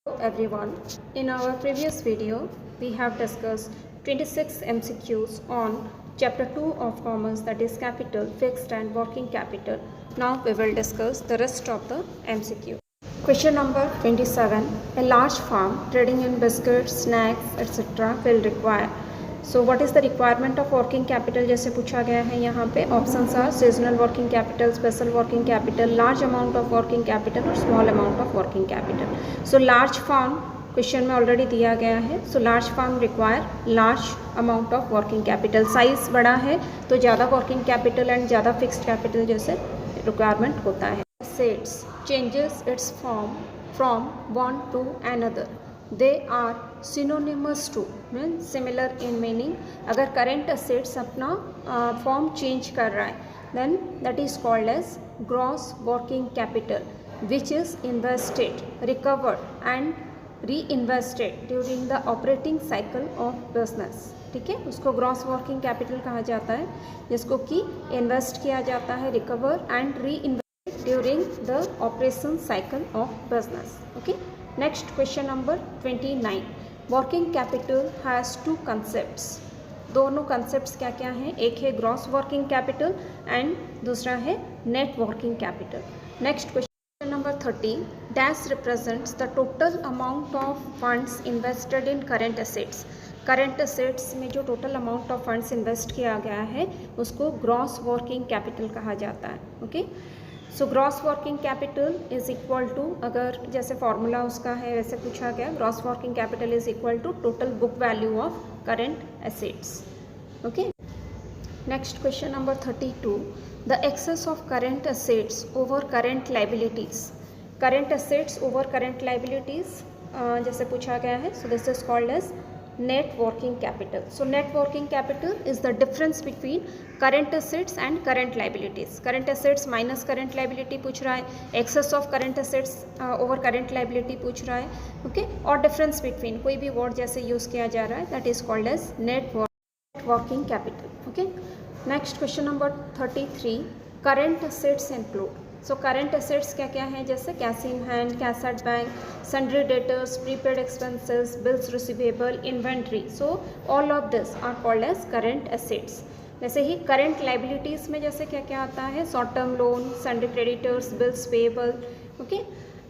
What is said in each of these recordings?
Hello everyone. In our previous video, we have discussed 26 MCQs on Chapter 2 of Commerce, that is Capital, Fixed and Working Capital. Now we will discuss the rest of the MCQ. Question number 27. A large farm trading in biscuits, snacks, etc. will require. So what is the requirement of working capital जैसे पूछा गया है यहाँ पे. Options are seasonal working capital, special working capital, large amount of working capital और small amount of working capital. So large farm question में already दिया गया है. So large farm require large amount of working capital. Size बड़ा है तो ज़्यादा working capital and ज़्यादा फिक्स्ड कैपिटल जैसे रिक्वायरमेंट होता है. Assets changes its form from one to another. They are synonymous to mean similar in meaning. अगर current assets अपना फॉर्म चेंज कर रहा है then that is called as gross working capital which is invested, recovered and reinvested during the operating cycle of business. ठीक है, उसको gross working capital कहा जाता है जिसको कि इन्वेस्ट किया जाता है, recover and reinvest during the operation cycle of business. Okay, next question number 29. Working capital has two concepts. दोनों कंसेप्ट्स क्या क्या हैं? एक है ग्रॉस वर्किंग कैपिटल एंड दूसरा है net working capital. Next question number 30. Dash represents the total amount of funds invested in current assets. Current assets में जो total amount of funds invest किया गया है उसको ग्रॉस वर्किंग कैपिटल कहा जाता है. Okay, so gross working capital is equal to, अगर जैसे फॉर्मूला उसका है वैसे पूछा गया, gross working capital is equal to total book value of current assets. Okay, next question number 32. The excess of current assets over current liabilities. Current assets over current liabilities जैसे पूछा गया है. So this is called as net working capital. So net working capital is the difference between current assets and current liabilities. Current assets minus current liability पूछ रहा है, excess of current assets over current liability पूछ रहा है. Okay, और difference between कोई भी word जैसे यूज़ किया जा रहा है that is called as net working capital. Okay. Next question number 33. Current assets include. So current assets क्या क्या हैं? जैसे cash in hand, cash at bank, sundry debtors, prepaid expenses, bills receivable, inventory. So all of this are called as current assets. वैसे ही current liabilities में जैसे क्या क्या आता है? Short term loan, sundry creditors, bills payable, okay,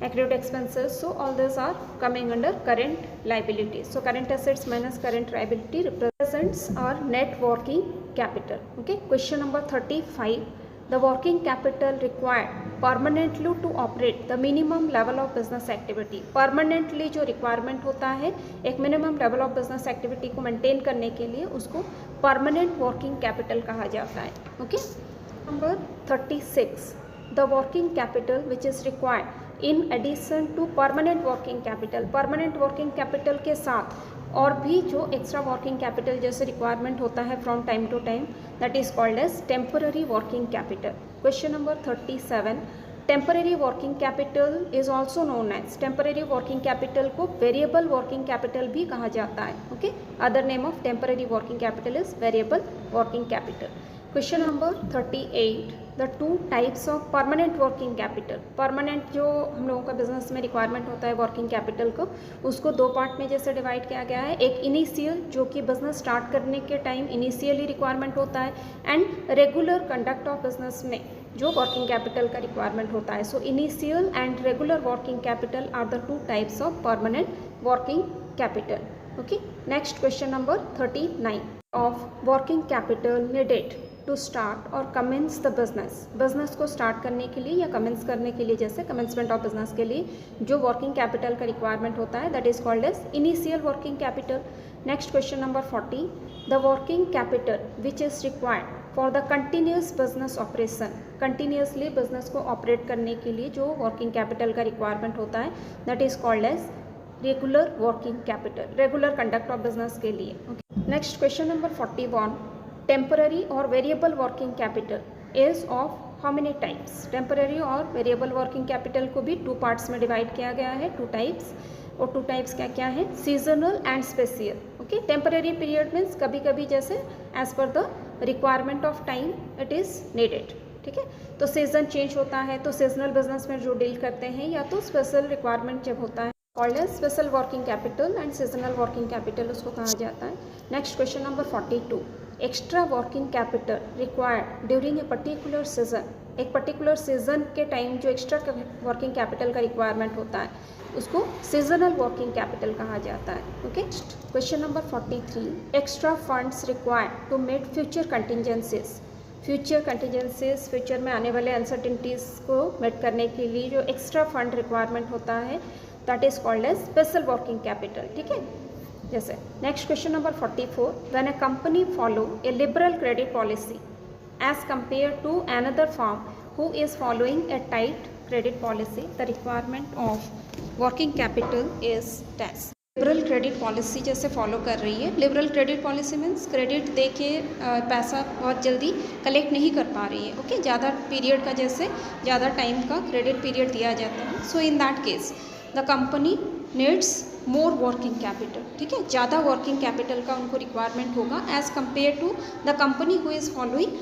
accrued expenses. So all these are coming under current liabilities. So current assets minus current liability represents our net working capital. Okay, question number 35. The working capital required permanently to operate the minimum level of business activity. Permanently जो requirement होता है एक minimum level of business activity को maintain करने के लिए उसको permanent working capital कहा जाता है. Okay, number 36. The working capital which is required in addition to permanent working capital. Permanent working capital के साथ और भी जो एक्स्ट्रा वर्किंग कैपिटल जैसे रिक्वायरमेंट होता है from time to time that is called as temporary working capital. Question number 37. Temporary working capital is also known as. Temporary working capital को variable working capital भी कहा जाता है. Okay, other name of temporary working capital is variable working capital. Question number 38. The two types of permanent working capital. Permanent जो हम लोगों का business में रिक्वायरमेंट होता है वर्किंग कैपिटल को, उसको दो पार्ट में जैसे डिवाइड किया गया है. एक इनिशियल जो कि बिजनेस स्टार्ट करने के टाइम इनिशियली रिक्वायरमेंट होता है and regular conduct of business में जो वर्किंग कैपिटल का रिक्वायरमेंट होता है. So initial and regular working capital are the two types of permanent working capital. Okay, next question number 39. Of working capital needed to start और commence the business. Business को start करने के लिए या commence करने के लिए जैसे कमेंसमेंट ऑफ बिजनेस के लिए जो वर्किंग कैपिटल का रिक्वायरमेंट होता है that is called as initial working capital. Next question number 40. The working capital which is required for the continuous business operation. Continuously business को ऑपरेट करने के लिए जो वर्किंग कैपिटल का रिक्वायरमेंट होता है that is called as regular working capital. Regular conduct of business के लिए. Next question number 41. टेम्पररी और variable working capital is of how many types. Temporary और वेरिएबल वर्किंग कैपिटल को भी टू पार्ट्स में डिवाइड किया गया है, टू टाइप्स. और टू टाइप्स क्या क्या है? Seasonal and special. Okay, temporary period means कभी कभी जैसे as per the requirement of time it is needed. ठीक है, तो सीजन चेंज होता है तो सीजनल बिजनेस में जो डील करते हैं या तो स्पेशल रिक्वायरमेंट जब होता है called as special working capital and seasonal working capital उसको कहा जाता है। Next question number 42, extra working capital required during a particular season, एक पर्टिकुलर सीजन के टाइम जो एक्स्ट्रा वर्किंग कैपिटल का रिक्वायरमेंट होता है उसको सीजनल वर्किंग कैपिटल कहा जाता है। Okay, question number 43, extra funds required to meet future contingencies, future contingencies future में आने वाले अनसर्टिनिटीज़ को मीट करने के लिए जो एक्स्ट्रा फंड रिक्वायरमेंट होता है that is called as special working capital. ठीक है, जैसे next question number 44, when a company follow a liberal credit policy as compare to another firm who is following a tight credit policy, the requirement of working capital is that. Liberal credit policy जैसे follow कर रही है, liberal credit policy means credit दे के पैसा बहुत जल्दी collect नहीं कर पा रही है। ओके, ज़्यादा पीरियड का, जैसे ज़्यादा टाइम का क्रेडिट पीरियड दिया जाता है, so in that case the company needs more working capital. ठीक है, ज़्यादा वर्किंग कैपिटल का उनको रिक्वायरमेंट होगा as compare to the company who is following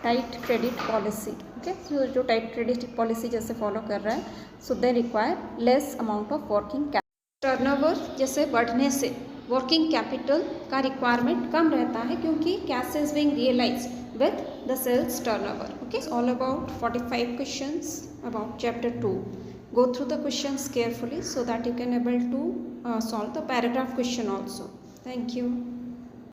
tight credit policy. Okay, जो टाइट क्रेडिट पॉलिसी जैसे फॉलो कर रहा है, so they require less amount of working capital. Turnover जैसे बढ़ने से वर्किंग कैपिटल का रिक्वायरमेंट कम रहता है क्योंकि cash is being realised with the sales turnover. Okay, all about 45 questions about chapter 2. Go through the questions carefully so that you can able to solve the paragraph question also. Thank you.